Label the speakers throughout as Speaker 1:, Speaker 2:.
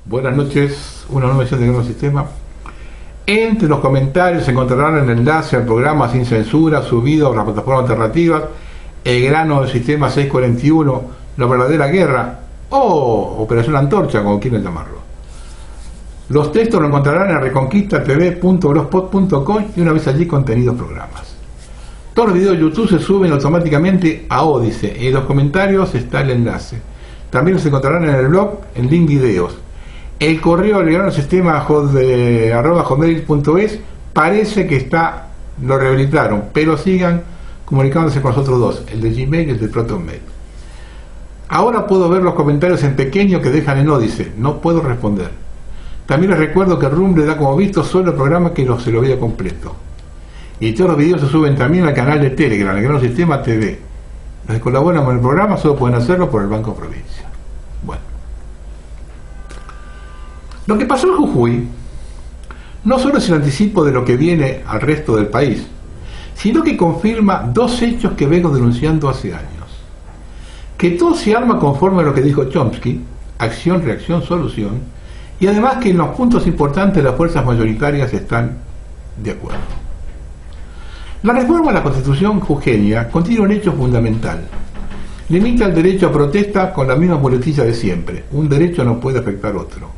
Speaker 1: Buenas noches, una nueva edición de Grano Sistema. Entre los comentarios se encontrarán el enlace al programa Sin Censura subido a las plataformas alternativas, el Grano del Sistema 641, La Verdadera Guerra o Operación Antorcha, como quieran llamarlo. Los textos lo encontrarán en reconquistatv.blogspot.com y una vez allí contenidos programas. Todos los videos de YouTube se suben automáticamente a Odysee y en los comentarios está el enlace. También los encontrarán en el blog en link videos. El correo del Grano Sistema @hotmail.es parece que lo rehabilitaron, pero sigan comunicándose con nosotros dos, el de Gmail y el de ProtonMail. Ahora puedo ver los comentarios en pequeño que dejan en Odysee, no puedo responder. También les recuerdo que Rumble da como visto solo el programa que se lo vea completo. Y todos los videos se suben también al canal de Telegram, el Grano Sistema TV. Los que colaboran con el programa solo pueden hacerlo por el Banco Provincia. Bueno. Lo que pasó en Jujuy no solo es el anticipo de lo que viene al resto del país, sino que confirma dos hechos que vengo denunciando hace años. Que todo se arma conforme a lo que dijo Chomsky, acción, reacción, solución, y además que en los puntos importantes las fuerzas mayoritarias están de acuerdo. La reforma a la Constitución jujeña contiene un hecho fundamental. Limita el derecho a protesta con la misma muletilla de siempre. Un derecho no puede afectar otro.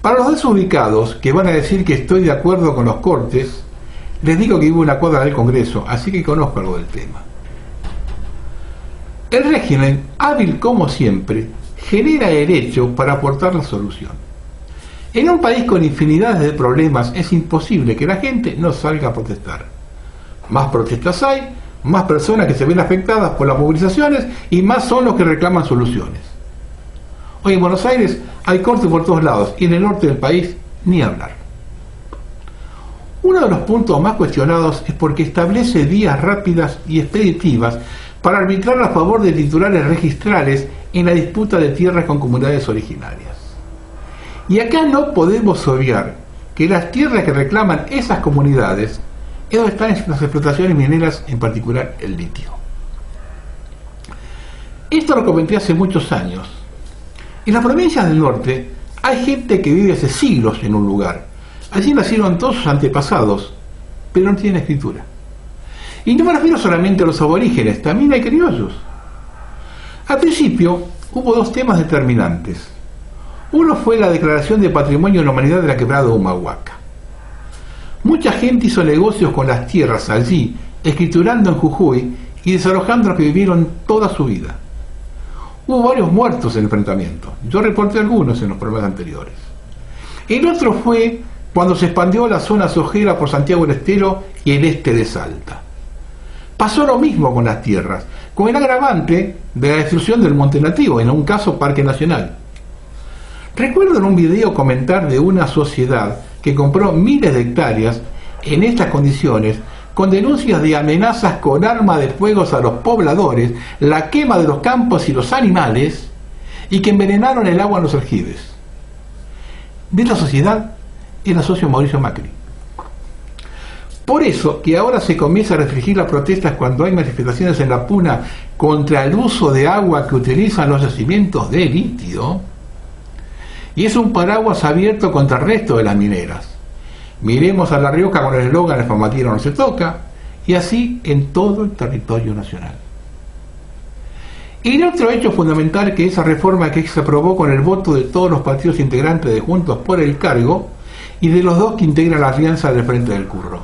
Speaker 1: Para los desubicados que van a decir que estoy de acuerdo con los cortes, les digo que hubo una cuadra del Congreso, así que conozco algo del tema. El régimen, hábil como siempre, genera el hecho para aportar la solución. En un país con infinidades de problemas es imposible que la gente no salga a protestar. Más protestas hay, más personas que se ven afectadas por las movilizaciones y más son los que reclaman soluciones. Hoy en Buenos Aires hay cortes por todos lados y en el norte del país ni hablar. Uno de los puntos más cuestionados es porque establece vías rápidas y expeditivas para arbitrar a favor de titulares registrales en la disputa de tierras con comunidades originarias. Y acá no podemos obviar que las tierras que reclaman esas comunidades es donde están las explotaciones mineras, en particular el litio. Esto lo comenté hace muchos años. En las provincias del norte hay gente que vive hace siglos en un lugar. Allí nacieron todos sus antepasados, pero no tienen escritura. Y no me refiero solamente a los aborígenes, también hay criollos. Al principio hubo dos temas determinantes. Uno fue la declaración de Patrimonio de la Humanidad de la Quebrada de Humahuaca. Mucha gente hizo negocios con las tierras allí, escriturando en Jujuy y desalojando a los que vivieron toda su vida. Hubo varios muertos en el enfrentamiento. Yo reporté algunos en los programas anteriores. El otro fue cuando se expandió la zona sojera por Santiago del Estero y el este de Salta. Pasó lo mismo con las tierras, con el agravante de la destrucción del monte nativo, en un caso Parque Nacional. Recuerdo en un video comentar de una sociedad que compró miles de hectáreas en estas condiciones, con denuncias de amenazas con arma de fuego a los pobladores, la quema de los campos y los animales, y que envenenaron el agua en los aljibes. De esta sociedad era socio Mauricio Macri. Por eso que ahora se comienza a restringir las protestas cuando hay manifestaciones en la Puna contra el uso de agua que utilizan los yacimientos de litio, y es un paraguas abierto contra el resto de las mineras. Miremos a La Rioja con el eslogan "El Famatino no se toca", y así en todo el territorio nacional. Y el otro hecho fundamental, que esa reforma que se aprobó con el voto de todos los partidos integrantes de Juntos por el Cargo y de los dos que integran la alianza del Frente del Curro.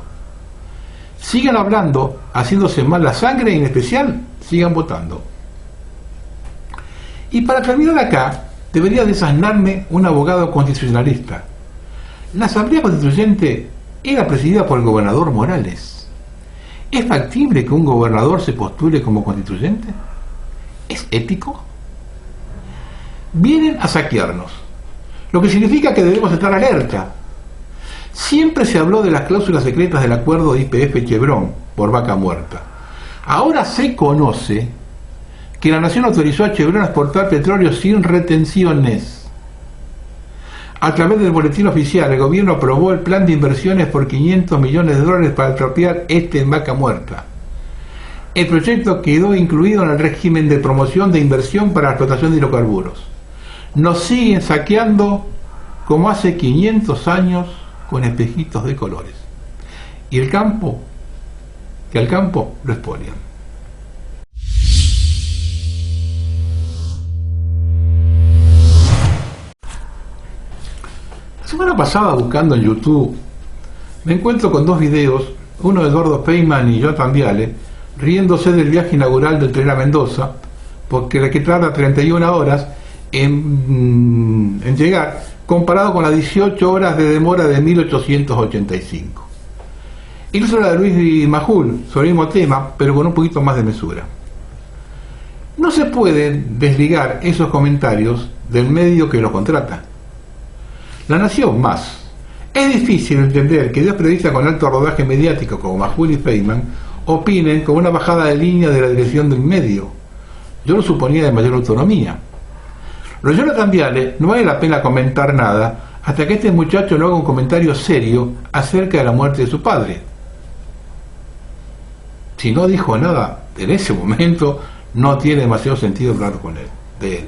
Speaker 1: Sigan hablando, haciéndose mal la sangre, y en especial sigan votando. Y para terminar acá, debería desasnarme un abogado constitucionalista. La Asamblea Constituyente era presidida por el gobernador Morales. ¿Es factible que un gobernador se postule como constituyente? ¿Es ético? Vienen a saquearnos, lo que significa que debemos estar alerta. Siempre se habló de las cláusulas secretas del acuerdo de YPF-Chevron por Vaca Muerta. Ahora se conoce que la Nación autorizó a Chevron a exportar petróleo sin retenciones. A través del boletín oficial, el gobierno aprobó el plan de inversiones por $500 millones para expropiar en Vaca Muerta. El proyecto quedó incluido en el régimen de promoción de inversión para la explotación de hidrocarburos. Nos siguen saqueando como hace 500 años con espejitos de colores. Y el campo, que al campo lo expolian. La semana pasada, buscando en YouTube, me encuentro con dos videos, uno de Eduardo Feynman y Jonathan Viale, riéndose del viaje inaugural del tren a Mendoza, porque que tarda 31 horas en llegar, comparado con las 18 horas de demora de 1885. Incluso la de Luis Majul, sobre el mismo tema, pero con un poquito más de mesura. No se puede desligar esos comentarios del medio que los contrata. La Nación más. Es difícil entender que dos periodistas con alto rodaje mediático como Majul y Feynman opinen con una bajada de línea de la dirección del medio. Yo lo suponía de mayor autonomía. Lo de Jonathan Viale no vale la pena comentar nada hasta que este muchacho no haga un comentario serio acerca de la muerte de su padre. Si no dijo nada en ese momento, no tiene demasiado sentido hablar con él, de él.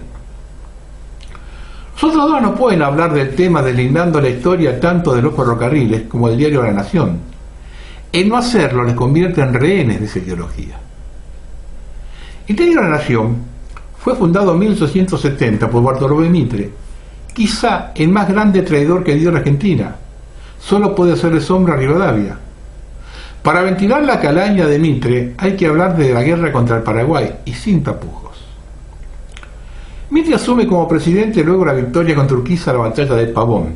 Speaker 1: Los otros dos no pueden hablar del tema deslindando la historia tanto de los ferrocarriles como del diario La Nación. El no hacerlo les convierte en rehenes de esa ideología. El diario La Nación fue fundado en 1870 por Bartolomé Mitre, quizá el más grande traidor que dio la Argentina. Solo puede hacerle sombra a Rivadavia. Para ventilar la calaña de Mitre hay que hablar de la guerra contra el Paraguay, y sin tapujos. Mitre asume como presidente luego la victoria contra Urquiza en la batalla de Pavón.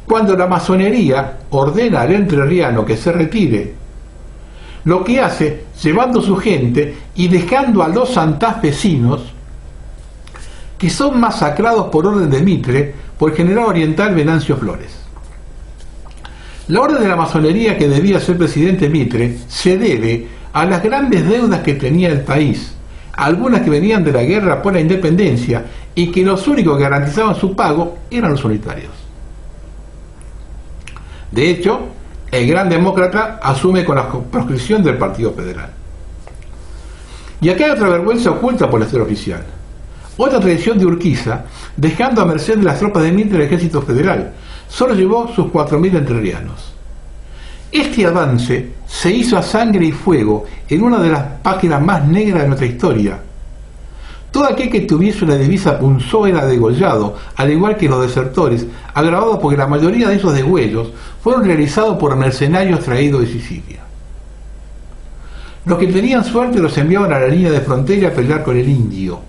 Speaker 1: Cuando la masonería ordena al entrerriano que se retire, lo que hace, llevando su gente y dejando a los santafesinos, que son masacrados por orden de Mitre por el general oriental Venancio Flores. La orden de la masonería que debía ser presidente Mitre se debe a las grandes deudas que tenía el país, algunas que venían de la guerra por la independencia y que los únicos que garantizaban su pago eran los unitarios. De hecho, el gran demócrata asume con la proscripción del Partido Federal. Y acá hay otra vergüenza oculta por la historia oficial. Otra traición de Urquiza, dejando a merced de las tropas de Mitre el ejército federal. Solo llevó sus 4.000 entrerrianos. Este avance se hizo a sangre y fuego en una de las páginas más negras de nuestra historia. Todo aquel que tuviese una divisa punzó era degollado, al igual que los desertores, agravados porque la mayoría de esos degüellos fueron realizados por mercenarios traídos de Sicilia. Los que tenían suerte los enviaban a la línea de frontera a pelear con el indio.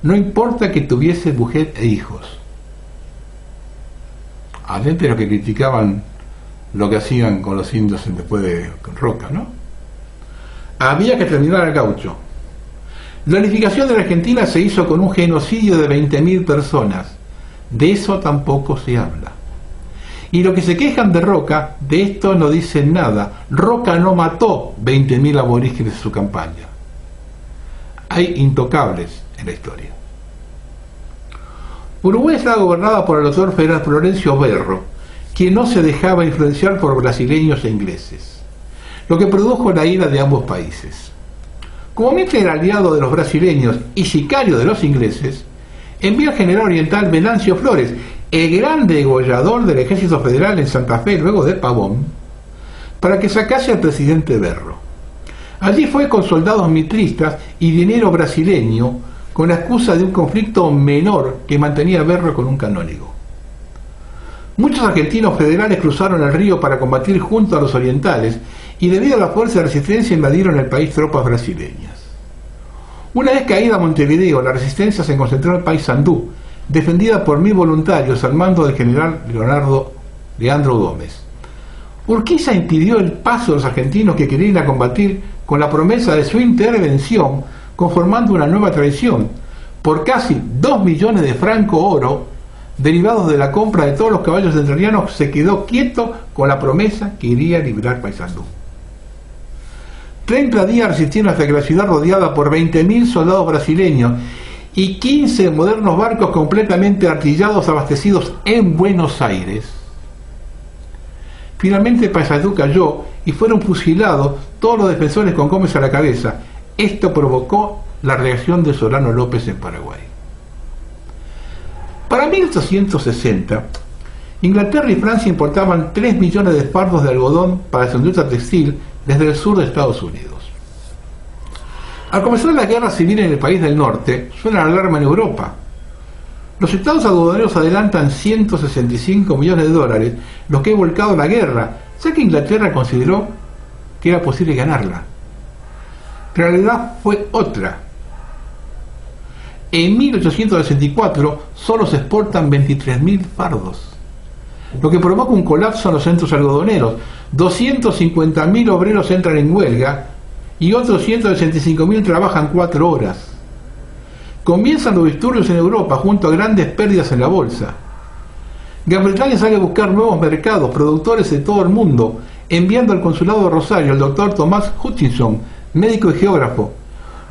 Speaker 1: No importa que tuviese mujer e hijos. Adentro de los que criticaban lo que hacían con los indios después de Roca, ¿no? Había que terminar al gaucho. La unificación de la Argentina se hizo con un genocidio de 20.000 personas. De eso tampoco se habla. Y lo que se quejan de Roca, de esto no dicen nada. Roca no mató 20.000 aborígenes en su campaña. Hay intocables en la historia. Uruguay estaba gobernada por el doctor federal Florencio Berro, quien no se dejaba influenciar por brasileños e ingleses, lo que produjo la ira de ambos países. Como Mitre era aliado de los brasileños y sicario de los ingleses, envió al general oriental Venancio Flores, el gran degollador del ejército federal en Santa Fe luego de Pavón, para que sacase al presidente Berro. Allí fue con soldados mitristas y dinero brasileño, con la excusa de un conflicto menor que mantenía Berro con un canónigo. Muchos argentinos federales cruzaron el río para combatir junto a los orientales y debido a la fuerza de resistencia invadieron el país tropas brasileñas. Una vez caída Montevideo, la resistencia se concentró en Paysandú, defendida por 1.000 voluntarios al mando del general Leandro Gómez. Urquiza impidió el paso de los argentinos que querían ir a combatir con la promesa de su intervención, conformando una nueva traición por casi 2 millones de francos oro derivados de la compra de todos los caballos entrerrianos. Se quedó quieto con la promesa que iría a liberar Paysandú. 30 días resistieron hasta que la ciudad, rodeada por 20.000 soldados brasileños y 15 modernos barcos completamente artillados abastecidos en Buenos Aires, finalmente Paysandú cayó y fueron fusilados todos los defensores con Gómez a la cabeza. Esto provocó la reacción de Solano López en Paraguay. Para 1860, Inglaterra y Francia importaban 3 millones de fardos de algodón para su industria textil desde el sur de Estados Unidos. Al comenzar la guerra civil en el país del norte, suena la alarma en Europa. Los estados algodoneros adelantan 165 millones de dólares, lo que ha volcado la guerra, ya que Inglaterra consideró que era posible ganarla. La realidad fue otra. En 1864 solo se exportan 23.000 fardos, lo que provoca un colapso en los centros algodoneros. 250.000 obreros entran en huelga y otros 165.000 trabajan 4 horas. Comienzan los disturbios en Europa junto a grandes pérdidas en la bolsa. Gran Bretaña sale a buscar nuevos mercados, productores de todo el mundo, enviando al consulado de Rosario al doctor Thomas Hutchinson, médico y geógrafo.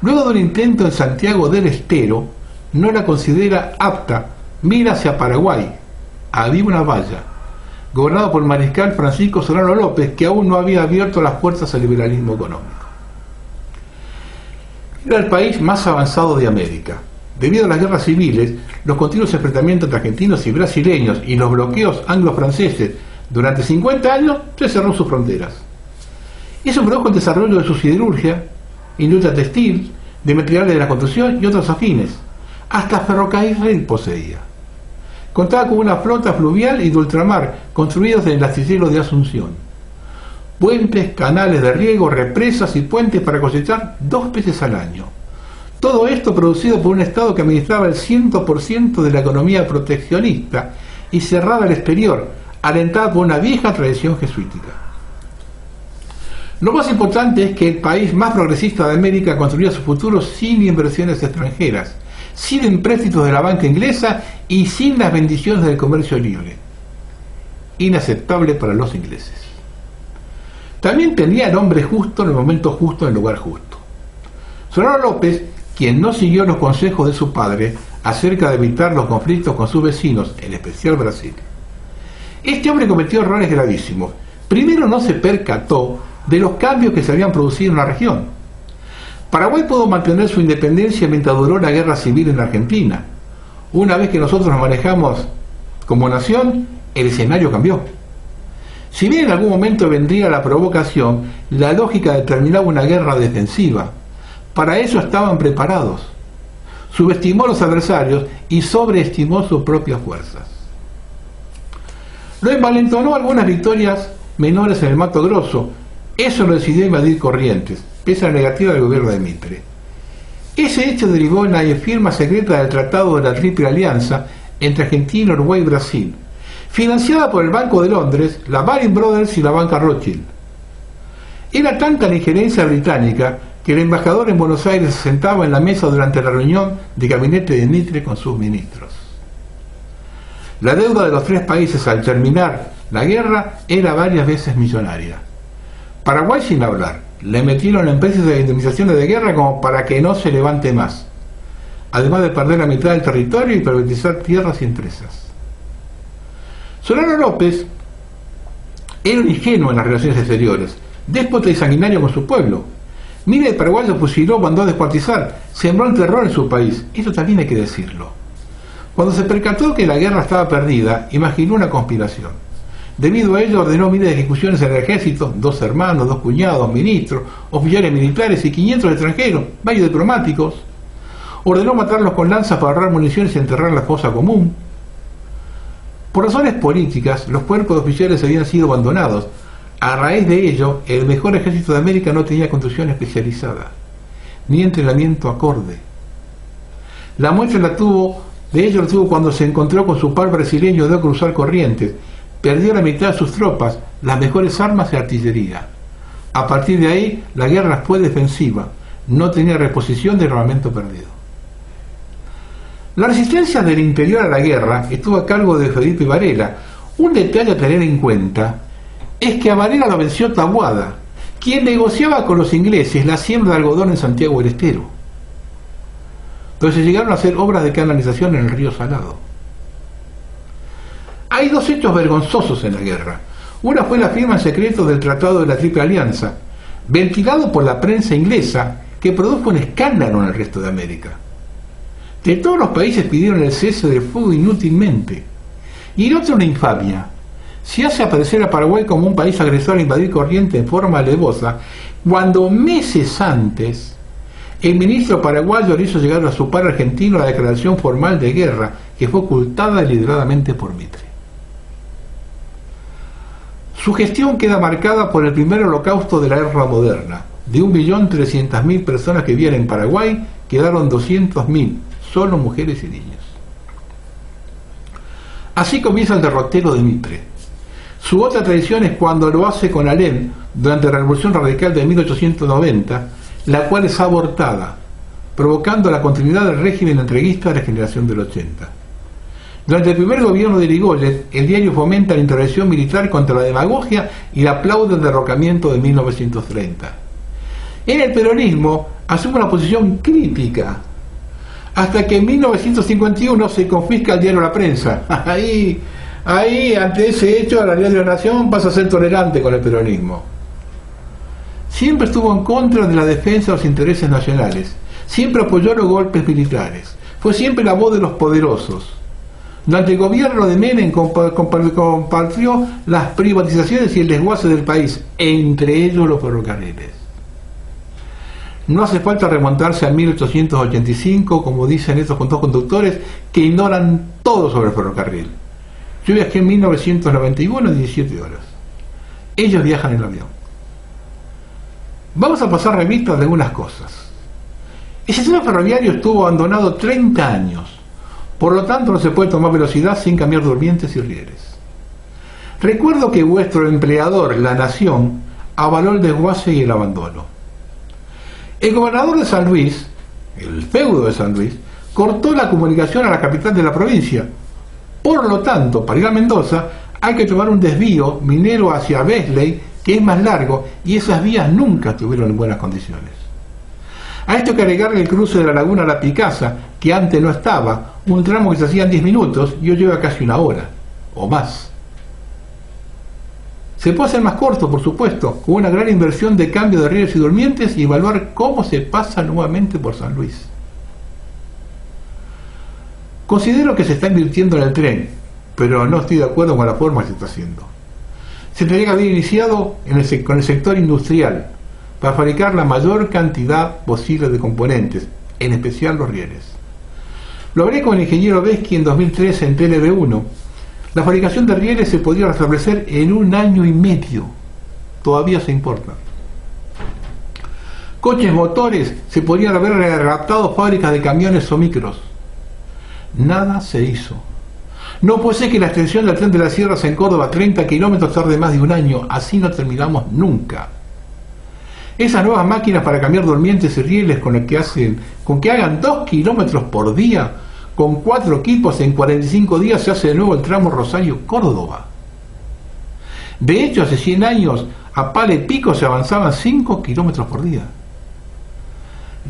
Speaker 1: Luego de un intento en Santiago del Estero, no la considera apta, mira hacia Paraguay. Había una valla, gobernado por el mariscal Francisco Solano López, que aún no había abierto las puertas al liberalismo económico. Era el país más avanzado de América. Debido a las guerras civiles, los continuos enfrentamientos entre argentinos y brasileños y los bloqueos anglo-franceses durante 50 años, se cerró sus fronteras. Eso produjo el desarrollo de su siderurgia, industria textil, de materiales de la construcción y otros afines. Hasta ferrocarril poseía. Contaba con una flota fluvial y de ultramar, construidos en el astillero de Asunción. Puentes, canales de riego, represas y puentes para cosechar 2 veces al año. Todo esto producido por un Estado que administraba el 100% de la economía proteccionista y cerrada al exterior, alentada por una vieja tradición jesuítica. Lo más importante es que el país más progresista de América construía su futuro sin inversiones extranjeras, sin empréstitos de la banca inglesa y sin las bendiciones del comercio libre. Inaceptable para los ingleses. También tenía el hombre justo en el momento justo, en el lugar justo. Solano López, quien no siguió los consejos de su padre acerca de evitar los conflictos con sus vecinos, en especial Brasil. Este hombre cometió errores gravísimos. Primero, no se percató de los cambios que se habían producido en la región. Paraguay pudo mantener su independencia mientras duró la guerra civil en la Argentina. Una vez que nosotros nos manejamos como nación, el escenario cambió. Si bien en algún momento vendría la provocación, la lógica determinaba una guerra defensiva. Para eso estaban preparados. Subestimó a los adversarios y sobreestimó sus propias fuerzas. Lo envalentonó algunas victorias menores en el Mato Grosso. Eso lo decidió invadir Corrientes, pese a la negativa del gobierno de Mitre. Ese hecho derivó en la firma secreta del Tratado de la Triple Alianza entre Argentina, Uruguay y Brasil, financiada por el Banco de Londres, la Baring Brothers y la Banca Rothschild. Era tanta la injerencia británica que el embajador en Buenos Aires se sentaba en la mesa durante la reunión de gabinete de Mitre con sus ministros. La deuda de los 3 países al terminar la guerra era varias veces millonaria. Paraguay sin hablar, le metieron en precios de indemnizaciones de guerra como para que no se levante más, además de perder la mitad del territorio y privatizar tierras y empresas. Solano López era un ingenuo en las relaciones exteriores, déspota y sanguinario con su pueblo. Miles de paraguayos fusiló, mandó a descuartizar, sembró el terror en su país. Eso también hay que decirlo. Cuando se percató que la guerra estaba perdida, imaginó una conspiración. Debido a ello ordenó miles de ejecuciones en el ejército, 2 hermanos, 2 cuñados, ministros, oficiales militares y 500 extranjeros, varios diplomáticos. Ordenó matarlos con lanzas para ahorrar municiones y enterrar en la fosa común. Por razones políticas, los cuerpos de oficiales habían sido abandonados. A raíz de ello, el mejor ejército de América no tenía construcción especializada, ni entrenamiento acorde. La muestra de ello la tuvo cuando se encontró con su par brasileño de cruzar Corrientes. Perdió la mitad de sus tropas, las mejores armas y artillería. A partir de ahí, la guerra fue defensiva, no tenía reposición de armamento perdido. La resistencia del interior a la guerra estuvo a cargo de Felipe Varela. Un detalle a tener en cuenta es que a Varela lo venció Taboada, quien negociaba con los ingleses la siembra de algodón en Santiago del Estero, donde se llegaron a hacer obras de canalización en el río Salado. Hay 2 hechos vergonzosos en la guerra. Una fue la firma en secreto del Tratado de la Triple Alianza, ventilado por la prensa inglesa, que produjo un escándalo en el resto de América. De todos los países pidieron el cese del fuego inútilmente. Y el otro una infamia. Se hace aparecer a Paraguay como un país agresor a invadir Corrientes en forma alevosa, cuando meses antes el ministro paraguayo le hizo llegar a su par argentino la declaración formal de guerra, que fue ocultada deliberadamente por Mitre. Su gestión queda marcada por el primer holocausto de la era moderna. De 1.300.000 personas que vivían en Paraguay, quedaron 200.000, solo mujeres y niños. Así comienza el derrotero de Mitre. Su otra tradición es cuando lo hace con Alem durante la Revolución Radical de 1890, la cual es abortada, provocando la continuidad del régimen entreguista de la generación del 80. Durante el primer gobierno de Irigoyen, el diario fomenta la intervención militar contra la demagogia y aplaude el derrocamiento de 1930. En el peronismo asume una posición crítica, hasta que en 1951 se confisca el diario La Prensa. Ahí, ante ese hecho, la diario La Nación pasa a ser tolerante con el peronismo. Siempre estuvo en contra de la defensa de los intereses nacionales, siempre apoyó los golpes militares, fue siempre la voz de los poderosos. Durante el gobierno de Menem compartió las privatizaciones y el desguace del país, entre ellos los ferrocarriles. No hace falta remontarse a 1885, como dicen estos dos conductores que ignoran todo sobre el ferrocarril. Yo viajé en 1991 17 horas. Ellos viajan en el avión. Vamos a pasar revista de algunas cosas. El sistema ferroviario estuvo abandonado 30 años. Por lo tanto, no se puede tomar velocidad sin cambiar durmientes y rieles. Recuerdo que vuestro empleador, La Nación, avaló el desguace y el abandono. El gobernador de San Luis, el feudo de San Luis, cortó la comunicación a la capital de la provincia. Por lo tanto, para ir a Mendoza, hay que tomar un desvío minero hacia Besley, que es más largo, y esas vías nunca estuvieron en buenas condiciones. A esto hay que agregarle el cruce de la laguna a La Picasa, que antes no estaba, un tramo que se hacía en 10 minutos y hoy lleva casi una hora, o más. Se puede hacer más corto, por supuesto, con una gran inversión de cambio de rieles y durmientes y evaluar cómo se pasa nuevamente por San Luis. Considero que se está invirtiendo en el tren, pero no estoy de acuerdo con la forma que se está haciendo. Se tendría que haber iniciado con el sector industrial, para fabricar la mayor cantidad posible de componentes, en especial los rieles. Lo hablé con el ingeniero Besky en 2013 en TLB1. La fabricación de rieles se podría restablecer en 1 año y medio. Todavía se importa. Coches motores se podrían haber readaptado fábricas de camiones o micros. Nada se hizo. No puede ser que la extensión del tren de las sierras en Córdoba, 30 kilómetros, tarde más de 1 año. Así no terminamos nunca. Esas nuevas máquinas para cambiar durmientes y rieles con que hagan 2 kilómetros por día, con 4 equipos en 45 días se hace de nuevo el tramo Rosario-Córdoba. De hecho, hace 100 años a pala y pico se avanzaban 5 kilómetros por día.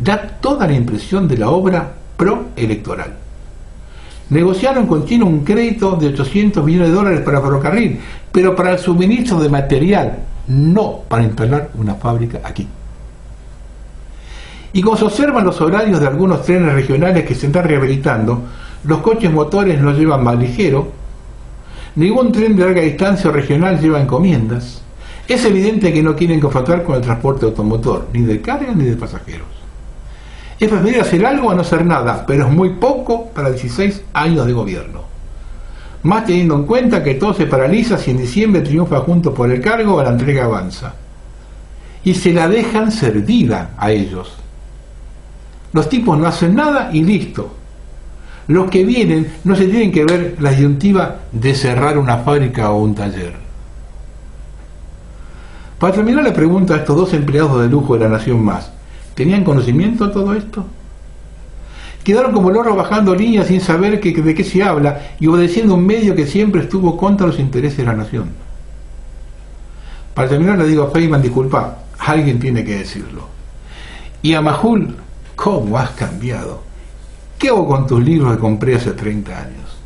Speaker 1: Da toda la impresión de la obra proelectoral. Negociaron con China un crédito de $800 millones para ferrocarril, pero para el suministro de material, no para instalar una fábrica aquí. Y como se observan los horarios de algunos trenes regionales que se están rehabilitando, los coches motores no llevan más ligero, ningún tren de larga distancia o regional lleva encomiendas. Es evidente que no quieren confrontar con el transporte automotor, ni de carga ni de pasajeros. Es preferible hacer algo a no hacer nada, pero es muy poco para 16 años de gobierno. Más teniendo en cuenta que todo se paraliza si en diciembre triunfa junto por el cargo o la entrega avanza. Y se la dejan servida a ellos. Los tipos no hacen nada y listo. Los que vienen no se tienen que ver la disyuntiva de cerrar una fábrica o un taller. Para terminar le pregunto a estos 2 empleados de lujo de La Nación Más, ¿tenían conocimiento de todo esto? Quedaron como lorros bajando líneas sin saber de qué se habla y obedeciendo un medio que siempre estuvo contra los intereses de la nación. Para terminar le digo a Feynman, disculpa, alguien tiene que decirlo. Y a Majul, ¿cómo has cambiado? ¿Qué hago con tus libros que compré hace 30 años?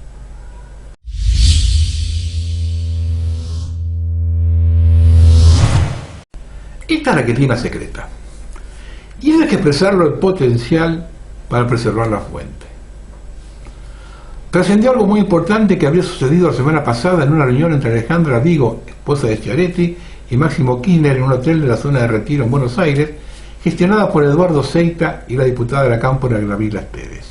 Speaker 1: Esta es la que tiene la secreta. Y hay que expresarlo el potencial para preservar la fuente. Trascendió algo muy importante que había sucedido la semana pasada en una reunión entre Alejandra Vigo, esposa de Schiaretti, y Máximo Kirchner en un hotel de la zona de Retiro en Buenos Aires, gestionada por Eduardo Seita y la diputada de la Cámpora Gabriela Pérez.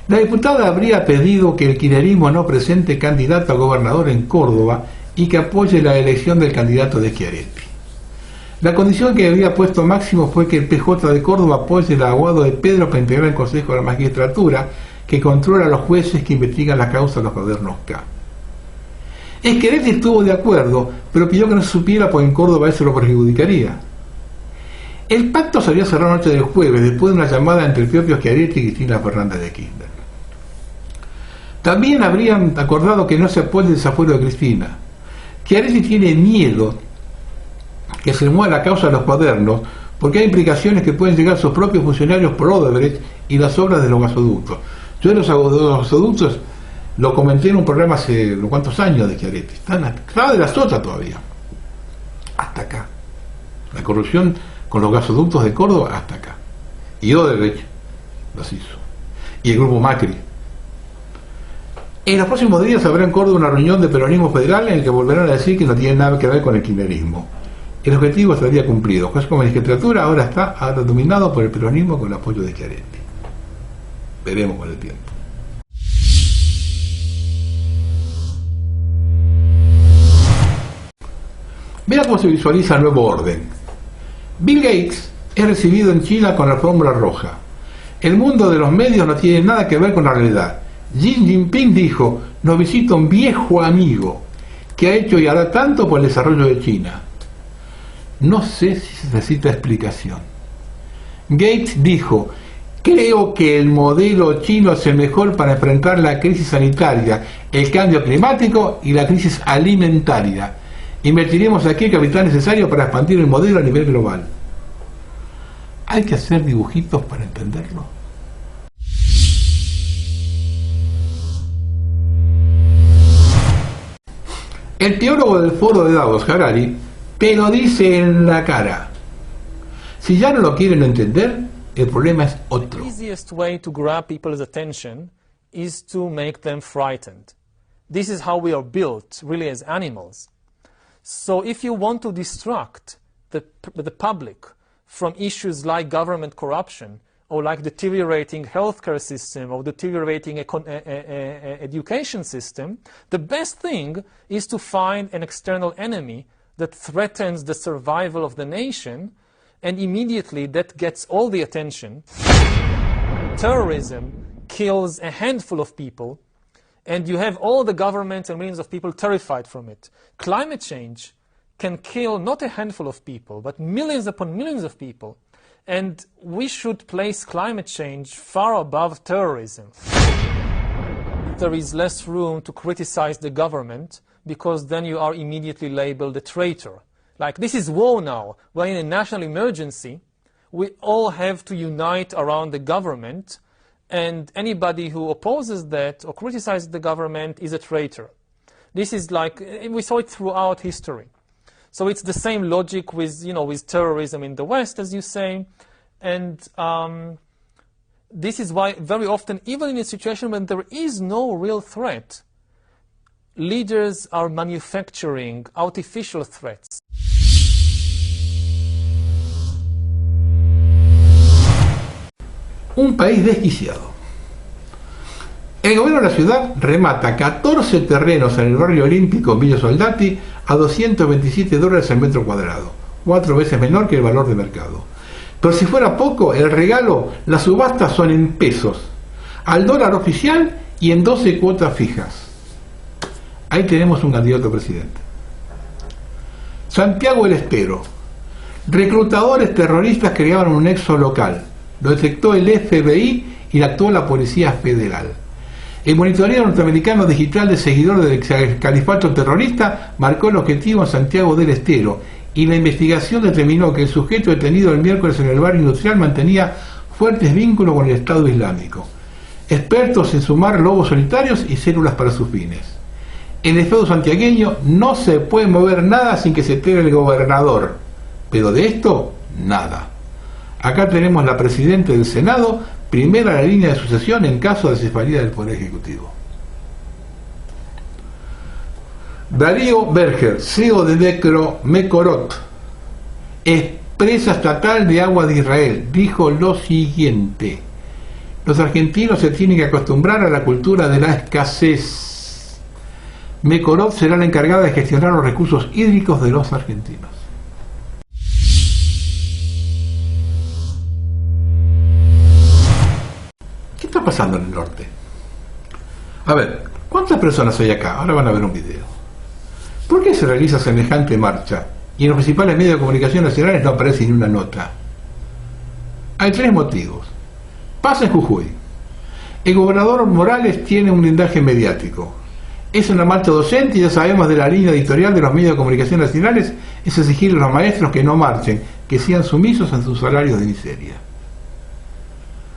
Speaker 1: La diputada habría pedido que el kirchnerismo no presente candidato a gobernador en Córdoba y que apoye la elección del candidato de Schiaretti. La condición que había puesto Máximo fue que el PJ de Córdoba apoye el aguado de Pedro para integrar el Consejo de la Magistratura, que controla a los jueces que investigan la causa de los gobiernos K. Schiaretti estuvo de acuerdo, pero pidió que no se supiera porque en Córdoba eso lo perjudicaría. El pacto se había cerrado la noche del jueves, después de una llamada entre el propio Schiaretti y Cristina Fernández de Kirchner. También habrían acordado que no se apoye el desafuero de Cristina. Schiaretti tiene miedo que se mueva la causa de los cuadernos porque hay implicaciones que pueden llegar a sus propios funcionarios por Odebrecht y las obras de los gasoductos. Yo de los gasoductos lo comenté en un programa hace unos cuantos años de Schiaretti. Estaba de la sota todavía. Hasta acá. La corrupción con los gasoductos de Córdoba hasta acá. Y Odebrecht los hizo. Y el grupo Macri. En los próximos días habrá en Córdoba una reunión de peronismo federal en la que volverán a decir que no tiene nada que ver con el kirchnerismo. El objetivo estaría cumplido. Juez como magistratura ahora está dominado por el peronismo con el apoyo de Schiaretti. Veremos con el tiempo. Vea cómo se visualiza el nuevo orden. Bill Gates es recibido en China con la alfombra roja. El mundo de los medios no tiene nada que ver con la realidad. Xi Jinping dijo: nos visita un viejo amigo que ha hecho y hará tanto por el desarrollo de China. No sé si se necesita explicación. Gates dijo: creo que el modelo chino es el mejor para enfrentar la crisis sanitaria, el cambio climático y la crisis alimentaria. Invertiremos aquí el capital necesario para expandir el modelo a nivel global. ¿Hay que hacer dibujitos para entenderlo? El teólogo del foro de Davos, Harari, te lo dice en la cara. Si ya no lo quieren entender, el problema es otro.
Speaker 2: The easiest way to grab people's attention is to make them frightened. This is how we are built, really, as animals. So if you want to distract the public from issues like government corruption, or like deteriorating healthcare system, or deteriorating education system, the best thing is to find an external enemy that threatens the survival of the nation, and immediately that gets all the attention. Terrorism kills a handful of people, and you have all the government and millions of people terrified from it. Climate change can kill not a handful of people, but millions upon millions of people. And we should place climate change far above terrorism. There is less room to criticize the government, because then you are immediately labeled a traitor. Like, this is war now. We're in a national emergency. We all have to unite around the government, and anybody who opposes that or criticizes the government is a traitor. This is like, we saw it throughout history. So it's the same logic with, with terrorism in the West, as you say. And this is why very often, even in a situation when there is no real threat, leaders are manufacturing artificial threats.
Speaker 1: Un país desquiciado. El gobierno de la ciudad remata 14 terrenos en el barrio olímpico Villa Soldati a $227 el metro cuadrado, 4 veces menor que el valor de mercado. Pero si fuera poco, el regalo, las subastas son en pesos, al dólar oficial y en 12 cuotas fijas. Ahí tenemos un candidato a presidente. Santiago del Estero. Reclutadores terroristas creaban un nexo local. Lo detectó el FBI y actuó la Policía Federal. El monitoreo norteamericano digital de seguidores del califato terrorista marcó el objetivo en Santiago del Estero, y la investigación determinó que el sujeto detenido el miércoles en el barrio industrial mantenía fuertes vínculos con el Estado Islámico. Expertos en sumar lobos solitarios y células para sus fines. En el Estado santiagueño no se puede mover nada sin que se entere el gobernador, pero de esto, nada. Acá tenemos la presidenta del Senado primera la línea de sucesión en caso de cefalía del Poder Ejecutivo. Darío Berger, CEO de Mekorot, empresa estatal de agua de Israel, dijo lo siguiente: los argentinos se tienen que acostumbrar a la cultura de la escasez. Mekorot será la encargada de gestionar los recursos hídricos de los argentinos. ¿Qué está pasando en el norte? A ver, ¿cuántas personas hay acá? Ahora van a ver un video. ¿Por qué se realiza semejante marcha y en los principales medios de comunicación nacionales no aparece ni una nota? Hay tres motivos. Pasa en Jujuy. El gobernador Morales tiene un blindaje mediático. Es una marcha docente y ya sabemos de la línea editorial de los medios de comunicación nacionales es exigirle a los maestros que no marchen, que sean sumisos en sus salarios de miseria.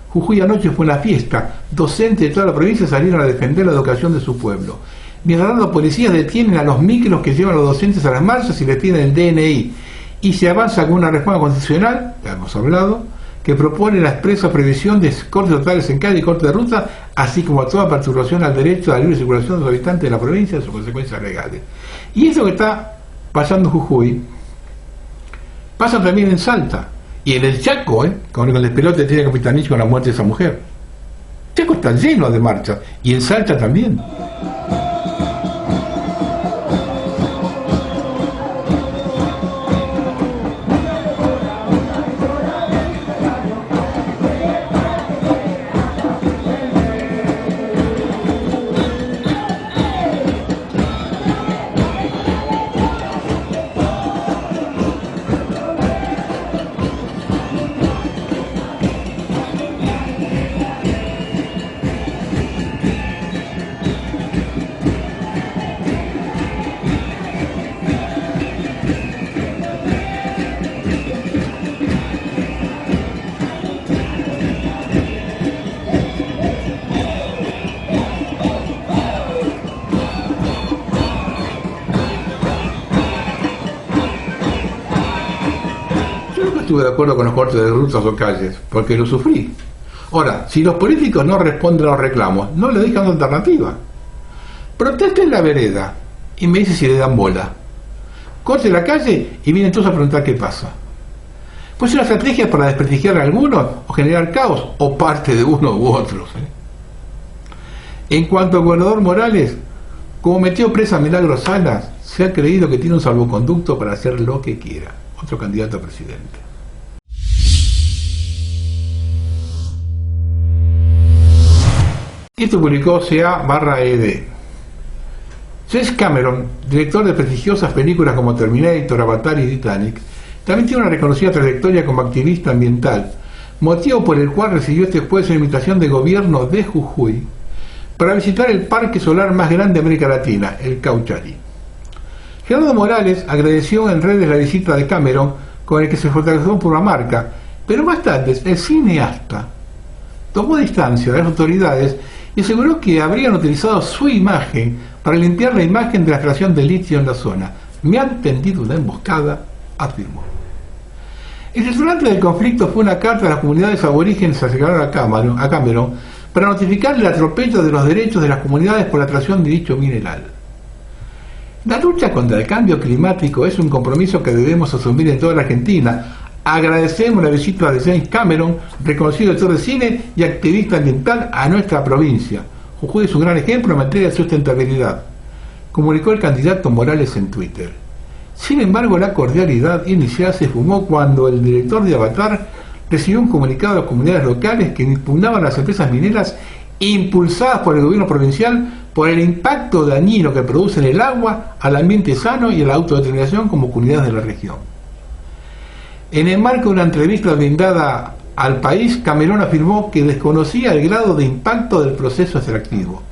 Speaker 1: Jujuy anoche fue una fiesta. Docentes de toda la provincia salieron a defender la educación de su pueblo. Mientras los policías detienen a los micros que llevan a los docentes a las marchas y les tienen el DNI. Y se avanza con una reforma constitucional, ya hemos hablado, que propone la expresa prohibición de cortes totales en calle y corte de ruta, así como a toda perturbación al derecho a la libre circulación de los habitantes de la provincia y sus consecuencias legales. Y eso que está pasando en Jujuy, pasa también en Salta. Y en el Chaco, con el despelote tiene Capitanich con la muerte de esa mujer. Chaco está lleno de marchas. Y en Salta también. Estuve de acuerdo con los cortes de rutas o calles, porque lo sufrí. Ahora, si los políticos no responden a los reclamos, no le dejan alternativa. Proteste en la vereda y me dice si le dan bola. Corte la calle y vienen todos a preguntar qué pasa. Pues una estrategia para desprestigiar a algunos o generar caos o parte de uno u otros. En cuanto al gobernador Morales, como metió presa a Milagros Salas, se ha creído que tiene un salvoconducto para hacer lo que quiera. Otro candidato a presidente. Esto publicó CA/ED. James Cameron, director de prestigiosas películas como Terminator, Avatar y Titanic, también tiene una reconocida trayectoria como activista ambiental, motivo por el cual recibió este jueves una invitación del gobierno de Jujuy para visitar el parque solar más grande de América Latina, el Cauchari. Gerardo Morales agradeció en redes la visita de Cameron, con el que se fortaleció por la marca, pero más tarde el cineasta tomó distancia de las autoridades y aseguró que habrían utilizado su imagen para limpiar la imagen de la extracción de litio en la zona. Me han tendido una emboscada, afirmó. El detonante del conflicto fue una carta de las comunidades aborígenes a llegar a Cameron para notificar el atropello de los derechos de las comunidades por la extracción de dicho mineral. La lucha contra el cambio climático es un compromiso que debemos asumir en toda la Argentina. Agradecemos la visita de James Cameron, reconocido actor de cine y activista ambiental, a nuestra provincia. Jujuy es un gran ejemplo en materia de sustentabilidad, comunicó el candidato Morales en Twitter. Sin embargo, la cordialidad inicial se esfumó cuando el director de Avatar recibió un comunicado de las comunidades locales que impugnaban a las empresas mineras impulsadas por el gobierno provincial por el impacto dañino que producen el agua, al ambiente sano y a la autodeterminación como comunidades de la región. En el marco de una entrevista brindada al país, Cameron afirmó que desconocía el grado de impacto del proceso extractivo.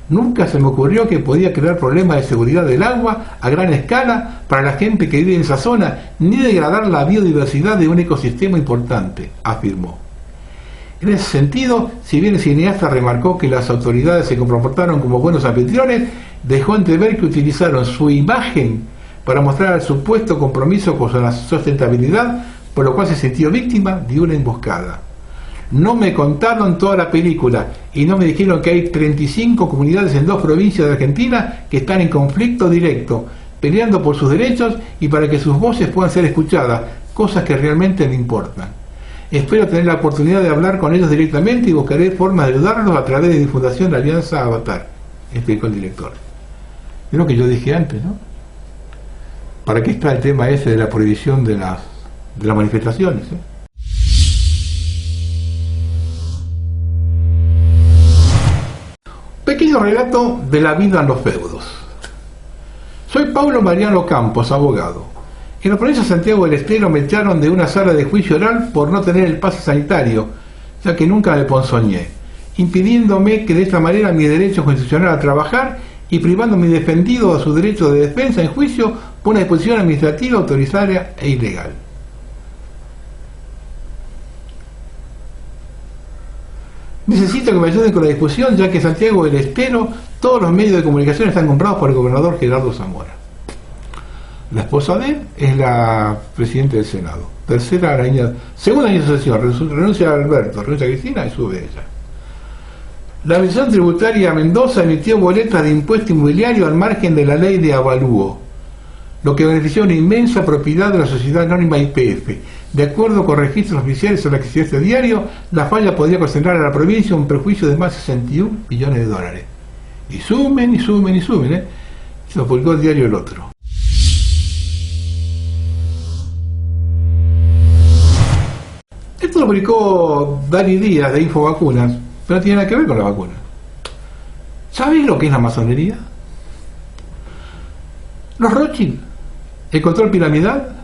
Speaker 1: Nunca se me ocurrió que podía crear problemas de seguridad del agua a gran escala para la gente que vive en esa zona, ni degradar la biodiversidad de un ecosistema importante, afirmó. En ese sentido, si bien el cineasta remarcó que las autoridades se comportaron como buenos anfitriones, dejó entrever que utilizaron su imagen para mostrar el supuesto compromiso con la sustentabilidad, por lo cual se sintió víctima de una emboscada. No me contaron toda la película y no me dijeron que hay 35 comunidades en 2 provincias de Argentina que están en conflicto directo, peleando por sus derechos y para que sus voces puedan ser escuchadas, cosas que realmente me importan. Espero tener la oportunidad de hablar con ellos directamente y buscaré formas de ayudarlos a través de difusión de Alianza Avatar, explicó el director. Es lo que yo dije antes, ¿no? ¿Para qué está el tema ese de la prohibición de las manifestaciones? Pequeño relato de la vida en los feudos. Soy Paulo Mariano Campos, abogado. En la provincia de Santiago del Estero me echaron de una sala de juicio oral por no tener el pase sanitario, ya que nunca me ponzoñé, impidiéndome que de esta manera mi derecho constitucional a trabajar y privando a mi defendido de su derecho de defensa en juicio por una disposición administrativa autoritaria e ilegal. Necesito que me ayuden con la discusión, ya que en Santiago del Estero todos los medios de comunicación están comprados por el gobernador Gerardo Zamora. La esposa de él es la presidenta del Senado. Segunda año de sesión, renuncia a Alberto, renuncia a Cristina y sube ella. La Administración Tributaria Mendoza emitió boletas de impuesto inmobiliario al margen de la ley de avalúo, lo que benefició una inmensa propiedad de la sociedad anónima YPF. De acuerdo con registros oficiales sobre la que este diario, la falla podría concentrar a la provincia un perjuicio de más de 61 millones de dólares. Y sumen, y sumen, y sumen, ¿eh? Se lo publicó el diario El Otro. Esto lo publicó Dani Díaz de Infovacunas, pero no tiene nada que ver con la vacuna. ¿Sabéis lo que es la masonería? Los Rothschild, el control piramidal,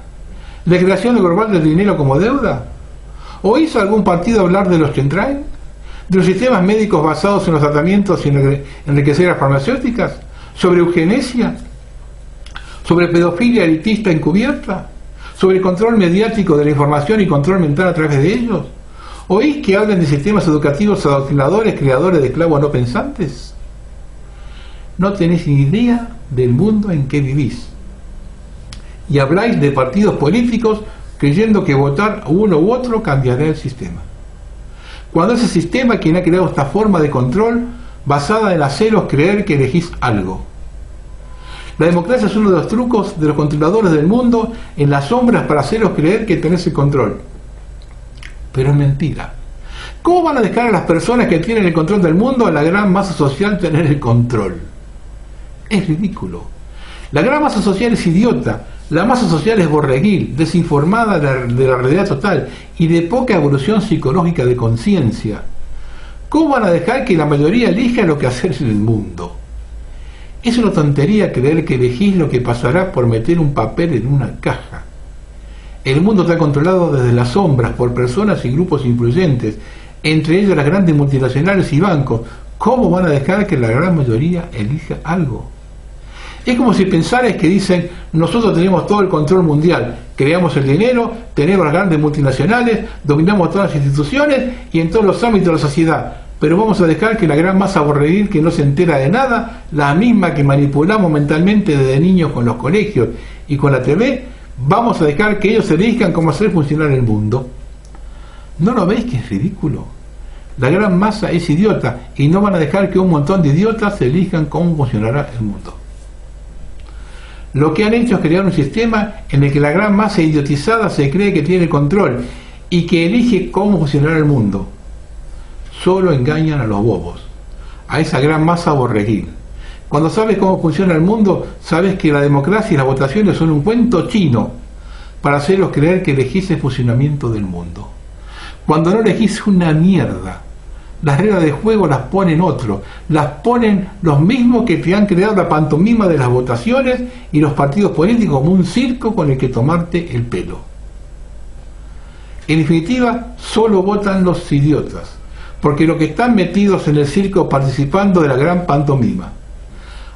Speaker 1: la creación global del dinero como deuda. ¿Oís algún partido hablar de los chemtrails? ¿De los sistemas médicos basados en los tratamientos y en enriqueceras farmacéuticas? ¿Sobre eugenesia? ¿Sobre pedofilia elitista encubierta? ¿Sobre el control mediático de la información y control mental a través de ellos? ¿Oís que hablan de sistemas educativos adoctrinadores, creadores de esclavos no pensantes? No tenéis ni idea del mundo en que vivís. Y habláis de partidos políticos creyendo que votar a uno u otro cambiará el sistema. Cuando ese sistema quien ha creado esta forma de control basada en haceros creer que elegís algo. La democracia es uno de los trucos de los controladores del mundo en las sombras para haceros creer que tenés el control. Pero es mentira. ¿Cómo van a dejar a las personas que tienen el control del mundo a la gran masa social tener el control? Es ridículo. La gran masa social es idiota. La masa social es borreguil, desinformada de la realidad total y de poca evolución psicológica de conciencia. ¿Cómo van a dejar que la mayoría elija lo que hacer en el mundo? Es una tontería creer que elegís lo que pasará por meter un papel en una caja. El mundo está controlado desde las sombras por personas y grupos influyentes, entre ellos las grandes multinacionales y bancos. ¿Cómo van a dejar que la gran mayoría elija algo? Es como si pensarais que dicen, nosotros tenemos todo el control mundial, creamos el dinero, tenemos las grandes multinacionales, dominamos todas las instituciones y en todos los ámbitos de la sociedad, pero vamos a dejar que la gran masa borreguil que no se entera de nada, la misma que manipulamos mentalmente desde niños con los colegios y con la TV, vamos a dejar que ellos elijan cómo hacer funcionar el mundo. ¿No lo veis que es ridículo? La gran masa es idiota y no van a dejar que un montón de idiotas elijan cómo funcionará el mundo. Lo que han hecho es crear un sistema en el que la gran masa idiotizada se cree que tiene control y que elige cómo funcionará el mundo. Solo engañan a los bobos, a esa gran masa borreguil. Cuando sabes cómo funciona el mundo, sabes que la democracia y las votaciones son un cuento chino para hacerlos creer que elegís el funcionamiento del mundo. Cuando no elegís una mierda, las reglas de juego las ponen otros, las ponen los mismos que te han creado la pantomima de las votaciones y los partidos políticos como un circo con el que tomarte el pelo. En definitiva, solo votan los idiotas, porque los que están metidos en el circo participando de la gran pantomima.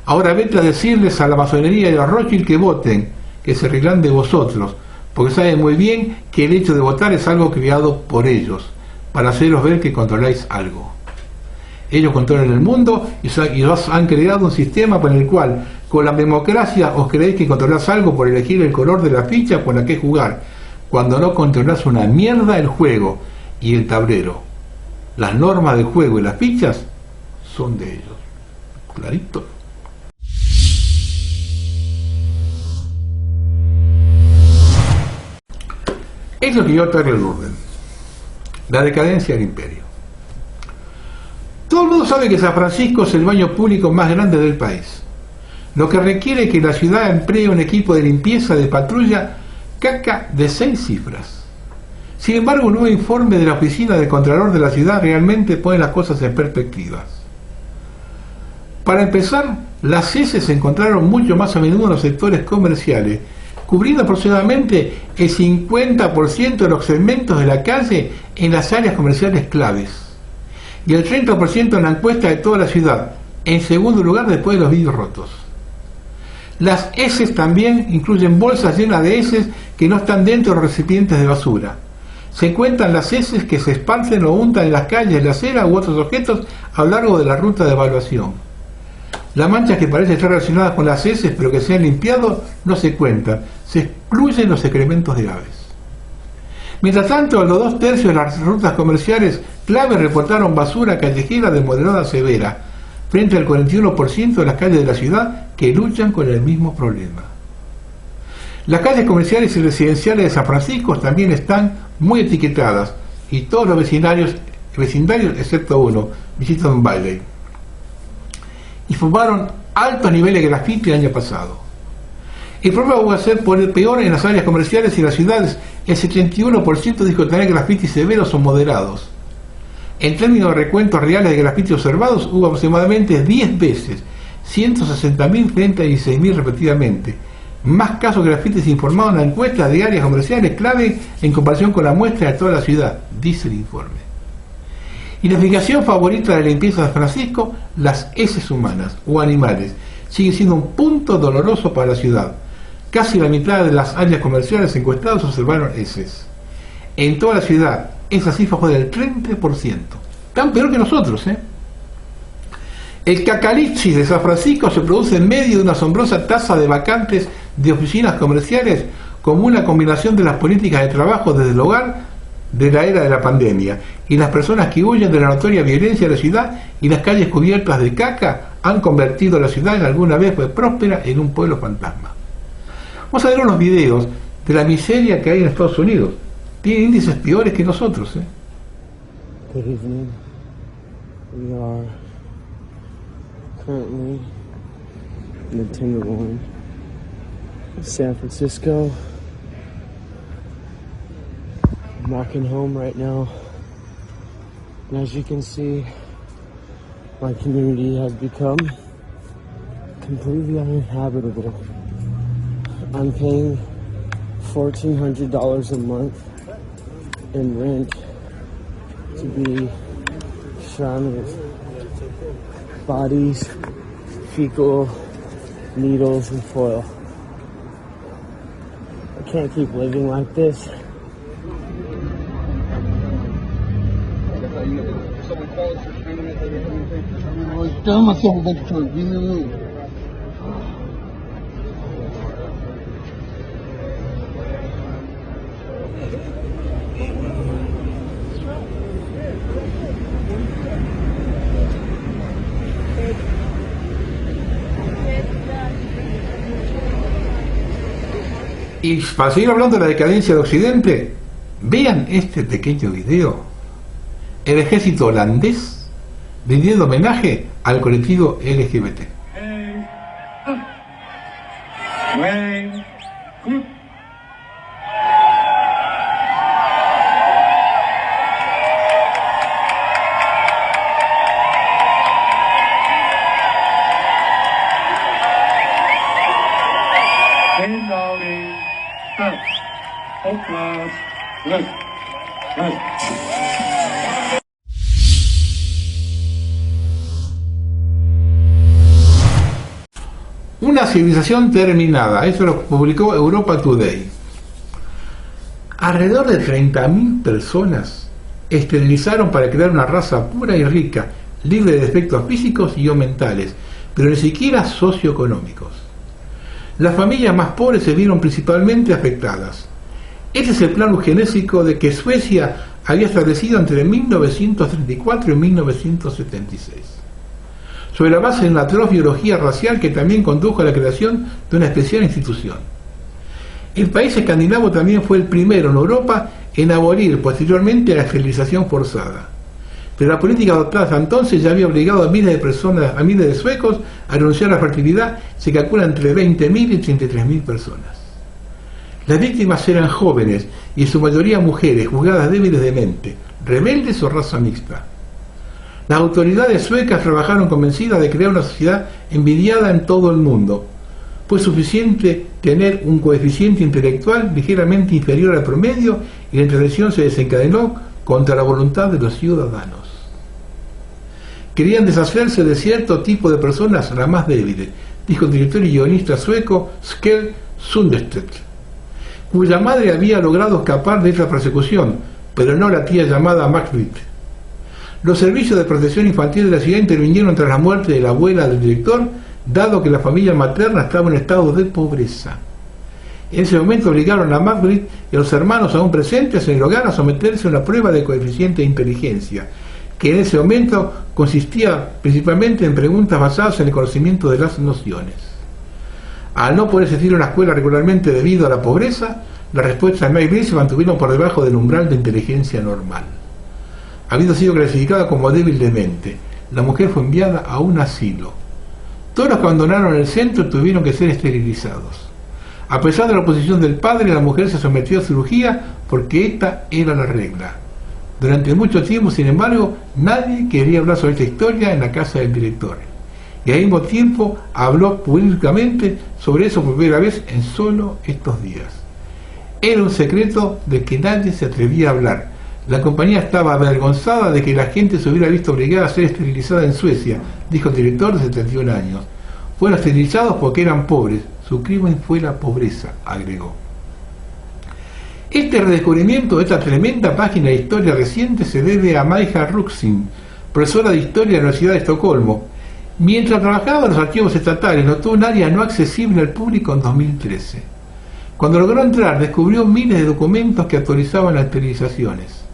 Speaker 1: Ahora vete a decirles a la masonería y a los Rothschild que voten, que se rían de vosotros, porque saben muy bien que el hecho de votar es algo creado por ellos, para haceros ver que controláis algo. Ellos controlan el mundo y os han creado un sistema por el cual, con la democracia, os creéis que controláis algo por elegir el color de la ficha con la que jugar, cuando no controlás una mierda el juego y el tablero. Las normas del juego y las fichas son de ellos. Clarito. Es lo que yo traigo el orden. La decadencia del imperio. Todo el mundo sabe que San Francisco es el baño público más grande del país, lo que requiere que la ciudad emplee un equipo de limpieza de patrulla caca de 6 cifras. Sin embargo, un nuevo informe de la oficina del Contralor de la ciudad realmente pone las cosas en perspectiva. Para empezar, las heces se encontraron mucho más a menudo en los sectores comerciales, cubriendo aproximadamente el 50% de los segmentos de la calle en las áreas comerciales claves, y el 30% en la encuesta de toda la ciudad, en segundo lugar después de los vidrios rotos. Las heces también incluyen bolsas llenas de heces que no están dentro de los recipientes de basura. Se cuentan las heces que se esparcen o untan en las calles, la acera u otros objetos a lo largo de la ruta de evaluación. Las manchas que parecen estar relacionadas con las heces pero que se han limpiado no se cuentan, se excluyen los excrementos de aves. Mientras tanto, los 2/3 de las rutas comerciales clave reportaron basura callejera de moderada a severa, frente al 41% de las calles de la ciudad que luchan con el mismo problema. Las calles comerciales y residenciales de San Francisco también están muy etiquetadas, y todos los vecindarios excepto uno, visitan Bailey, y formaron altos niveles de grafiti el año pasado. El problema va a ser peor en las áreas comerciales y las ciudades. El 71% dijo tener grafitis severos o moderados. En términos de recuentos reales de grafitis observados, hubo aproximadamente 10 veces, 160.000 frente a 16.000 respectivamente. Más casos de grafitis informados en la encuesta de áreas comerciales clave en comparación con la muestra de toda la ciudad, dice el informe. Y la fijación favorita de la limpieza de San Francisco, las heces humanas o animales, sigue siendo un punto doloroso para la ciudad. Casi la mitad de las áreas comerciales encuestadas observaron heces. En toda la ciudad, esa cifra fue del 30%. Tan peor que nosotros, ¿eh? El cacalichi de San Francisco se produce en medio de una asombrosa tasa de vacantes de oficinas comerciales, como una combinación de las políticas de trabajo desde el hogar de la era de la pandemia y las personas que huyen de la notoria violencia de la ciudad, y las calles cubiertas de caca han convertido a la ciudad que alguna vez fue próspera en un pueblo fantasma. Vamos a ver unos videos de la miseria que hay en Estados Unidos. Tiene índices peores que nosotros, ¿eh?
Speaker 3: Good evening. We are currently in the Tenderloin of San Francisco. I'm walking home right now, and as you can see, my community has become completely uninhabitable. I'm paying $1,400 a month in rent to be surrounded with bodies, fecal, needles, and foil. I can't keep living like this.
Speaker 4: Está demasiado control, viene.
Speaker 1: Y para seguir hablando de la decadencia de Occidente, vean este pequeño video. El ejército holandés rindiendo homenaje al colectivo LGBT. Una civilización terminada, eso lo publicó Europa Today. Alrededor de 30.000 personas esterilizaron para crear una raza pura y rica, libre de defectos físicos y o mentales, pero ni siquiera socioeconómicos. Las familias más pobres se vieron principalmente afectadas. Este es el plan eugenésico de que Suecia había establecido entre 1934 y 1976, sobre la base de una atroz biología racial que también condujo a la creación de una especial institución. El país escandinavo también fue el primero en Europa en abolir posteriormente la esterilización forzada. Pero la política adoptada hasta entonces ya había obligado a miles de personas, a miles de suecos, a renunciar a la fertilidad. Se calcula entre 20.000 y 33.000 personas. Las víctimas eran jóvenes y en su mayoría mujeres, juzgadas débiles de mente, rebeldes o raza mixta. Las autoridades suecas trabajaron convencidas de crear una sociedad envidiada en todo el mundo. Fue suficiente tener un coeficiente intelectual ligeramente inferior al promedio y la intervención se desencadenó contra la voluntad de los ciudadanos. Querían deshacerse de cierto tipo de personas, las más débiles, dijo el director y guionista sueco Kjell Sundstedt, cuya madre había logrado escapar de esta persecución, pero no la tía llamada Maj-Britt. Los servicios de protección infantil de la ciudad intervinieron tras la muerte de la abuela del director, dado que la familia materna estaba en estado de pobreza. En ese momento obligaron a Maj-Britt y a los hermanos aún presentes en el hogar a someterse a una prueba de coeficiente de inteligencia, que en ese momento consistía principalmente en preguntas basadas en el conocimiento de las nociones. Al no poder asistir a una escuela regularmente debido a la pobreza, las respuestas de Maj-Britt se mantuvieron por debajo del umbral de inteligencia normal. Habiendo sido clasificada como débil de mente, la mujer fue enviada a un asilo. Todos los que abandonaron el centro tuvieron que ser esterilizados. A pesar de la oposición del padre, la mujer se sometió a cirugía porque esta era la regla. Durante mucho tiempo, sin embargo, nadie quería hablar sobre esta historia en la casa del director. Y al mismo tiempo habló públicamente sobre eso por primera vez en solo estos días. Era un secreto del que nadie se atrevía a hablar. La compañía estaba avergonzada de que la gente se hubiera visto obligada a ser esterilizada en Suecia, dijo el director de 71 años. Fueron esterilizados porque eran pobres. Su crimen fue la pobreza, agregó. Este redescubrimiento de esta tremenda página de historia reciente se debe a Maija Ruxin, profesora de historia de la Universidad de Estocolmo. Mientras trabajaba en los archivos estatales, notó un área no accesible al público en 2013. Cuando logró entrar, descubrió miles de documentos que autorizaban las esterilizaciones.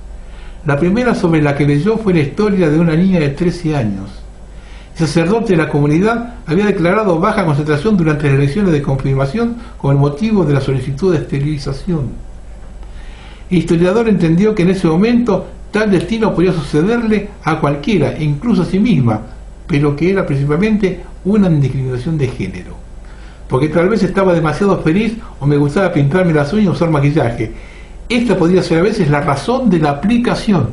Speaker 1: La primera sobre la que leyó fue la historia de una niña de 13 años. El sacerdote de la comunidad había declarado baja concentración durante las elecciones de confirmación con el motivo de la solicitud de esterilización. El historiador entendió que en ese momento tal destino podía sucederle a cualquiera, incluso a sí misma, pero que era principalmente una discriminación de género. Porque tal vez estaba demasiado feliz o me gustaba pintarme las uñas o usar maquillaje. Esta podría ser a veces la razón de la aplicación.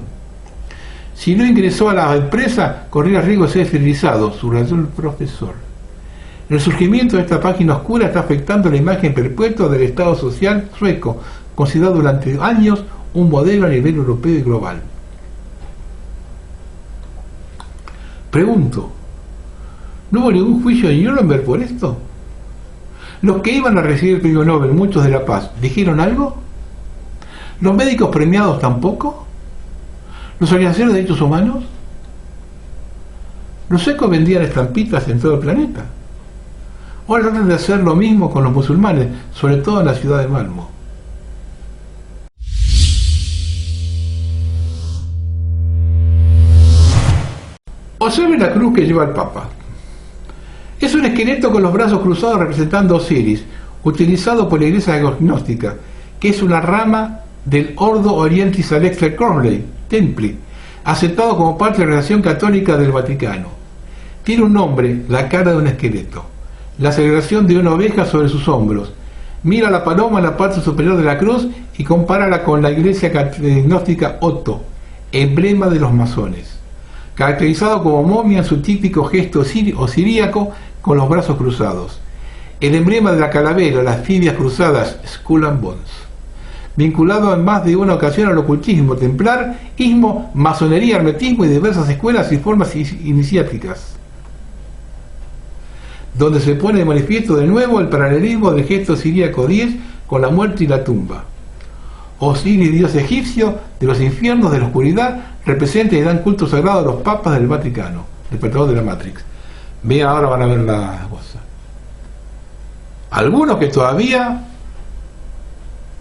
Speaker 1: Si no ingresó a la empresa, corría riesgo de ser esterilizado, subrayó el profesor. El surgimiento de esta página oscura está afectando la imagen perpetua del Estado social sueco, considerado durante años un modelo a nivel europeo y global. Pregunto, ¿no hubo ningún juicio en Nuremberg por esto? ¿Los que iban a recibir el premio Nobel, muchos de la paz, dijeron algo? ¿Los médicos premiados tampoco? ¿Los organizaciones de derechos humanos? Los suecos vendían estampitas en todo el planeta. Ahora tratan de hacer lo mismo con los musulmanes, sobre todo en la ciudad de Malmö. Observe la cruz que lleva el Papa. Es un esqueleto con los brazos cruzados representando a Osiris, utilizado por la Iglesia Gnóstica, que es una rama del Ordo Orientis Alecta Cromley, Templi, aceptado como parte de la Relación Católica del Vaticano. Tiene un nombre, la cara de un esqueleto, la celebración de una oveja sobre sus hombros. Mira la paloma en la parte superior de la cruz y compárala con la Iglesia Gnóstica Otto, emblema de los masones, caracterizado como momia en su típico gesto osiríaco con los brazos cruzados. El emblema de la calavera, las tibias cruzadas, Skull and Bones, vinculado en más de una ocasión al ocultismo templar, ismo, masonería, hermetismo y diversas escuelas y formas iniciáticas, donde se pone de manifiesto de nuevo el paralelismo del gesto siríaco 10 con la muerte y la tumba. Osiris, dios egipcio de los infiernos, de la oscuridad, representa y dan culto sagrado a los papas del Vaticano, despertador de la Matrix. Vean, ahora van a ver la cosa. Algunos que todavía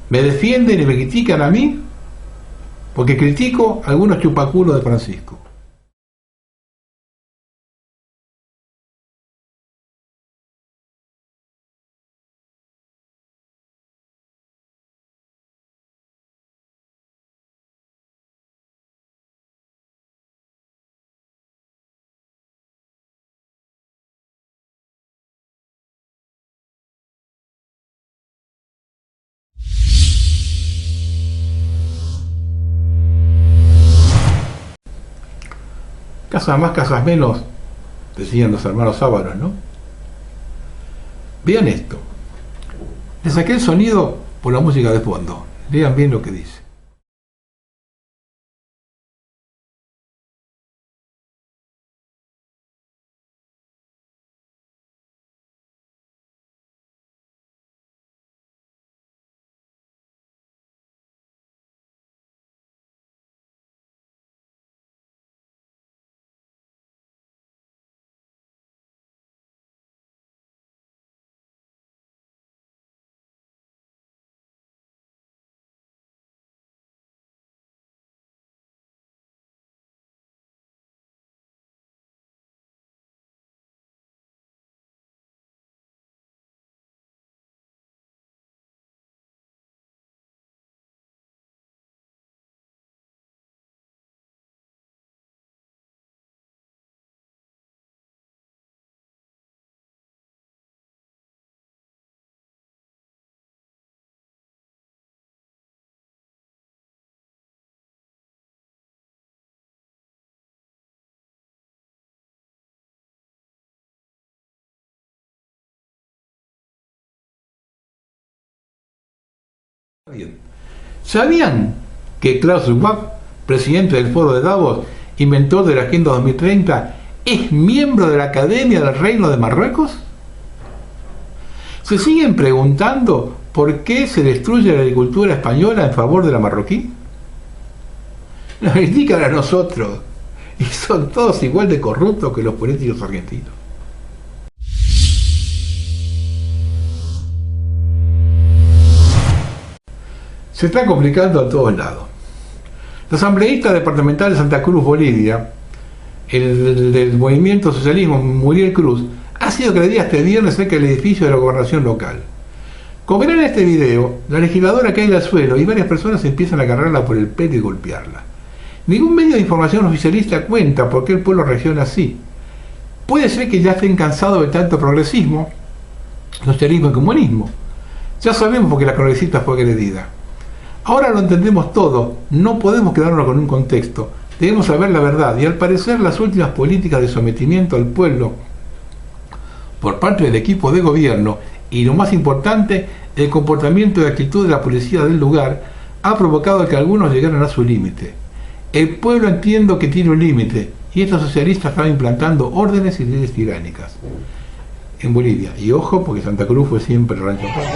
Speaker 1: me defienden y me critican a mí, porque critico algunos chupaculos de Francisco. Casas más, casas menos, decían los hermanos Ávaros, ¿no? Vean esto. Le saqué el sonido por la música de fondo. Lean bien lo que dice. Bien. ¿Sabían que Klaus Schwab, presidente del Foro de Davos, inventor de la Agenda 2030, es miembro de la Academia del Reino de Marruecos? ¿Se siguen preguntando por qué se destruye la agricultura española en favor de la marroquí? Nos critican a nosotros y son todos igual de corruptos que los políticos argentinos. Se está complicando a todos lados. La asambleísta departamental de Santa Cruz, Bolivia, el del movimiento socialismo, Muriel Cruz, ha sido agredida este viernes cerca del edificio de la gobernación local. Como verán en este video, la legisladora cae al suelo y varias personas empiezan a agarrarla por el pelo y golpearla. Ningún medio de información oficialista cuenta por qué el pueblo reacciona así. Puede ser que ya estén cansados de tanto progresismo, socialismo y comunismo. Ya sabemos por qué la congresista fue agredida. Ahora lo entendemos todo, no podemos quedarnos con un contexto, debemos saber la verdad, y al parecer las últimas políticas de sometimiento al pueblo por parte del equipo de gobierno, y lo más importante, el comportamiento y actitud de la policía del lugar, ha provocado que algunos llegaran a su límite. El pueblo entiendo que tiene un límite, y estos socialistas están implantando órdenes y leyes tiránicas en Bolivia. Y ojo, porque Santa Cruz fue siempre el rancho pobre.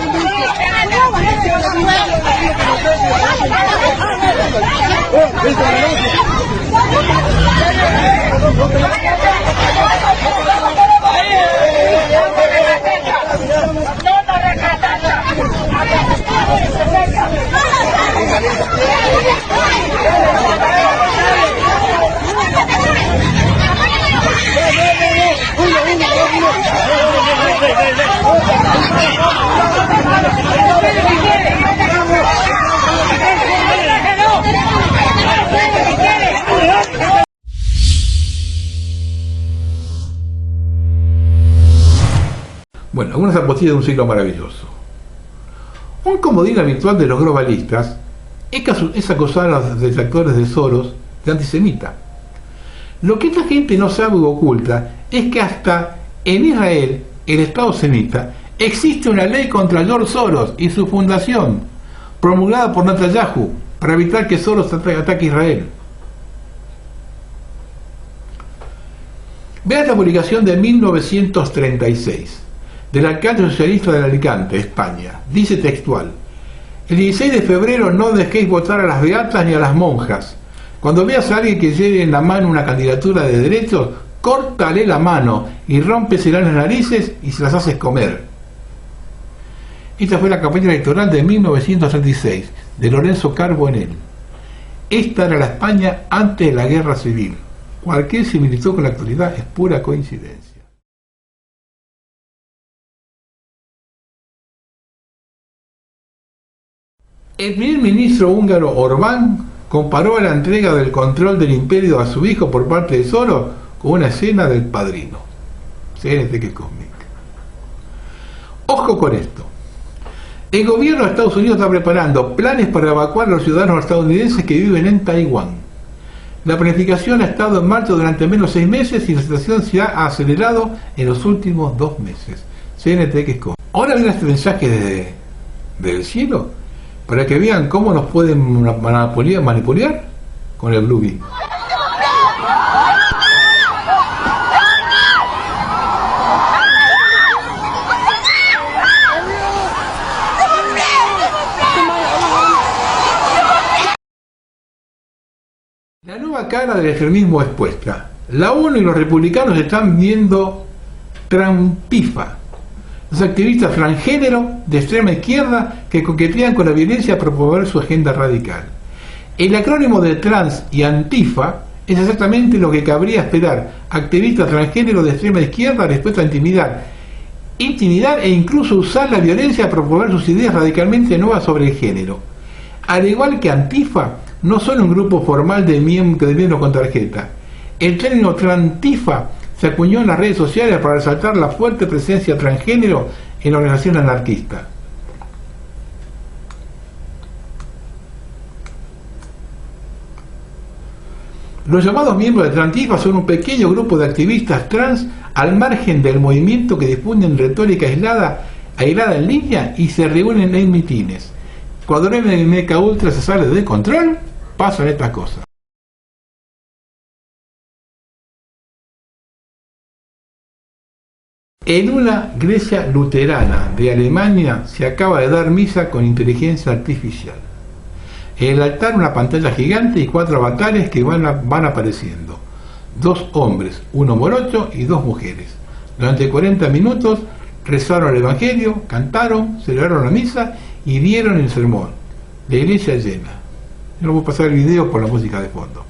Speaker 1: Bueno, algunas apostillas de un siglo maravilloso. Un comodín habitual de los globalistas es acusar a los detractores de Soros de antisemita. Lo que esta gente no sabe o oculta es que hasta en Israel, el Estado semita, existe una ley contra George Soros y su fundación, promulgada por Netanyahu, para evitar que Soros ataque a Israel. Vean la publicación de 1936. Del alcalde socialista de Alicante, España. Dice textual: el 16 de febrero no dejéis votar a las beatas ni a las monjas. Cuando veas a alguien que lleve en la mano una candidatura de derechos, córtale la mano y rómpesela en las narices y se las haces comer. Esta fue la campaña electoral de 1936, de Lorenzo Carbonell. Esta era la España antes de la guerra civil. Cualquier similitud con la actualidad es pura coincidencia. El primer ministro húngaro Orbán comparó la entrega del control del imperio a su hijo por parte de Soros con una escena del Padrino. CNT que cómic. Ojo con esto. El gobierno de Estados Unidos está preparando planes para evacuar a los ciudadanos estadounidenses que viven en Taiwán. La planificación ha estado en marcha durante al menos 6 meses y la situación se ha acelerado en los últimos 2 meses. CNT que cómic. Ahora viene este mensaje del cielo para que vean cómo nos pueden manipular con el Blue Beam. La nueva cara del extremismo expuesta. La ONU y los republicanos están viendo Trumpifa. Los activistas transgénero de extrema izquierda que coquetean con la violencia para promover su agenda radical. El acrónimo de trans y antifa es exactamente lo que cabría esperar. Activistas transgénero de extrema izquierda dispuestos a intimidar e incluso usar la violencia para promover sus ideas radicalmente nuevas sobre el género. Al igual que antifa, no son un grupo formal de miembros con tarjeta. El término trantifa se acuñó en las redes sociales para resaltar la fuerte presencia transgénero en la organización anarquista. Los llamados miembros de Trantifa son un pequeño grupo de activistas trans al margen del movimiento que difunden retórica aislada en línea y se reúnen en mitines. Cuando el MK Ultra se sale de control, pasan estas cosas. En una iglesia luterana de Alemania se acaba de dar misa con inteligencia artificial. En el altar una pantalla gigante y 4 avatares que van apareciendo. 2 hombres, 1 morocho y 2 mujeres. Durante 40 minutos rezaron el evangelio, cantaron, celebraron la misa y dieron el sermón. La iglesia llena. Yo no voy a pasar el video por la música de fondo.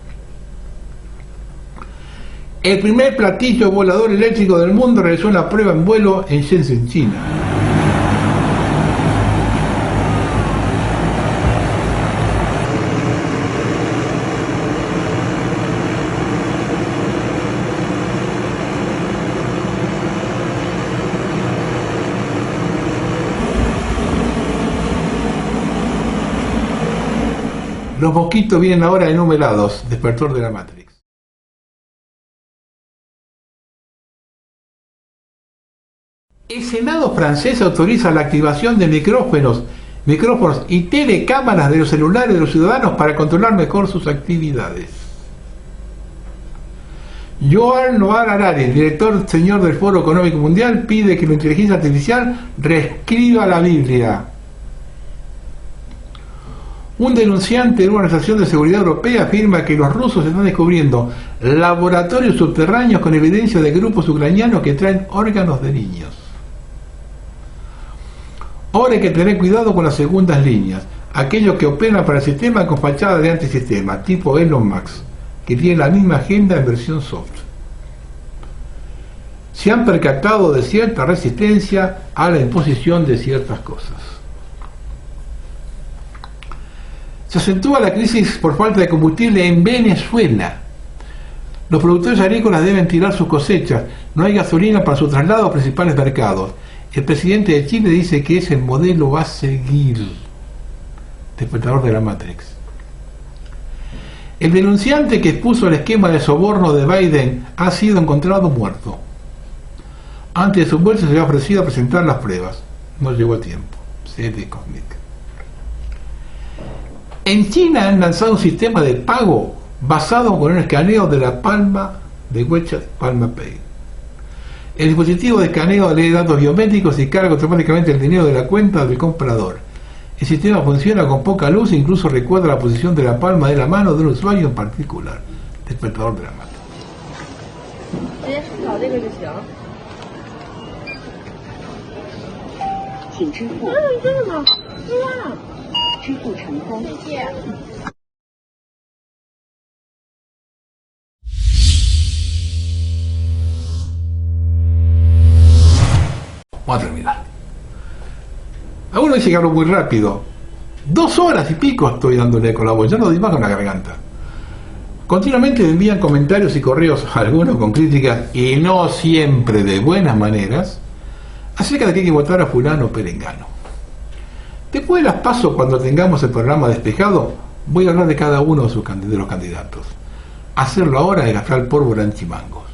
Speaker 1: El primer platillo volador eléctrico del mundo realizó una prueba en vuelo en Shenzhen, China. Los mosquitos vienen ahora enumerados, despertar de la Matrix. El Senado francés autoriza la activación de micrófonos y telecámaras de los celulares de los ciudadanos para controlar mejor sus actividades. Yuval Noah Harari, director señor del Foro Económico Mundial, pide que la inteligencia artificial reescriba la Biblia. Un denunciante de una organización de seguridad europea afirma que los rusos están descubriendo laboratorios subterráneos con evidencia de grupos ucranianos que traen órganos de niños. Ahora hay que tener cuidado con las segundas líneas, aquellos que operan para el sistema con fachada de antisistema, tipo Elon Musk, que tiene la misma agenda en versión soft. Se han percatado de cierta resistencia a la imposición de ciertas cosas. Se acentúa la crisis por falta de combustible en Venezuela. Los productores agrícolas deben tirar sus cosechas, no hay gasolina para su traslado a los principales mercados. El presidente de Chile dice que ese modelo va a seguir. Despertador de la Matrix. El denunciante que expuso el esquema de soborno de Biden ha sido encontrado muerto. Antes de su muerte se había ofrecido a presentar las pruebas. No llegó a tiempo. CD Cosmic. En China han lanzado un sistema de pago basado con un escaneo de la palma de WeChat Palma Pay. El dispositivo de escaneo lee datos biométricos y carga automáticamente el dinero de la cuenta del comprador. El sistema funciona con poca luz e incluso recuerda la posición de la palma de la mano de un usuario en particular. Despertador de la mano.
Speaker 5: 请支付。真的吗？对呀。支付成功。谢谢。
Speaker 1: Vamos a terminar. Alguno dice que hablo muy rápido. 2 horas y pico estoy dándole con la voz, ya no doy más con la garganta. Continuamente me envían comentarios y correos, algunos con críticas y no siempre de buenas maneras, acerca de que hay que votar a fulano o perengano. Después de las PASO, cuando tengamos el programa despejado, voy a hablar de cada uno de los candidatos. Hacerlo ahora es gastar pólvora en chimangos.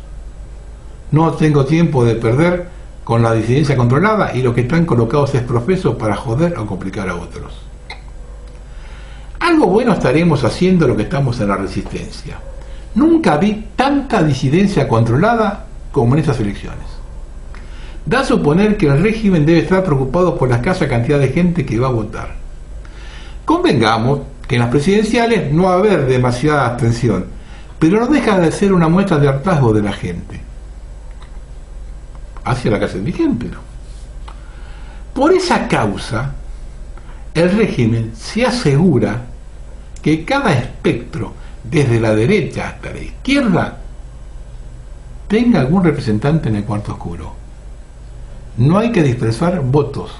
Speaker 1: No tengo tiempo de perder con la disidencia controlada y los que están colocados es profeso para joder o complicar a otros. Algo bueno estaremos haciendo lo que estamos en la resistencia. Nunca vi tanta disidencia controlada como en estas elecciones. Da a suponer que el régimen debe estar preocupado por la escasa cantidad de gente que va a votar. Convengamos que en las presidenciales no va a haber demasiada abstención, pero no deja de ser una muestra de hartazgo de la gente hacia la clase dirigente, ¿no? Por esa causa, el régimen se asegura que cada espectro, desde la derecha hasta la izquierda, tenga algún representante en el cuarto oscuro. No hay que dispersar votos.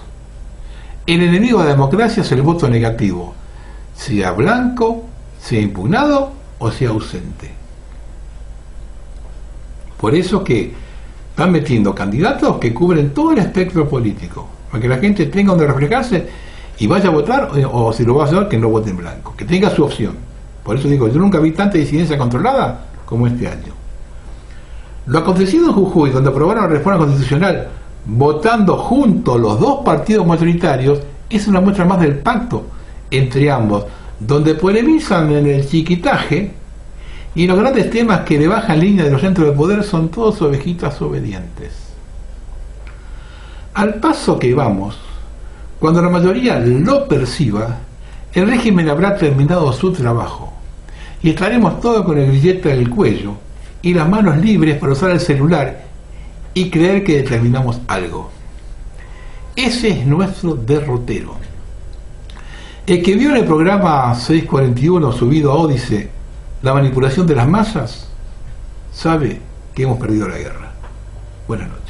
Speaker 1: El enemigo de la democracia es el voto negativo, sea blanco, sea impugnado o sea ausente. Por eso que están metiendo candidatos que cubren todo el espectro político, para que la gente tenga donde reflejarse y vaya a votar, o si lo va a hacer, que no vote en blanco, que tenga su opción. Por eso digo, yo nunca vi tanta disidencia controlada como este año. Lo acontecido en Jujuy, donde aprobaron la reforma constitucional votando juntos los dos partidos mayoritarios, es una muestra más del pacto entre ambos, donde polemizan en el chiquitaje y los grandes temas que le bajan línea de los centros de poder son todos ovejitas obedientes. Al paso que vamos, cuando la mayoría lo perciba, el régimen habrá terminado su trabajo y estaremos todos con el grillete del cuello y las manos libres para usar el celular y creer que determinamos algo. Ese es nuestro derrotero. El que vio en el programa 641 subido a Ódice la manipulación de las masas sabe que hemos perdido la guerra. Buenas noches.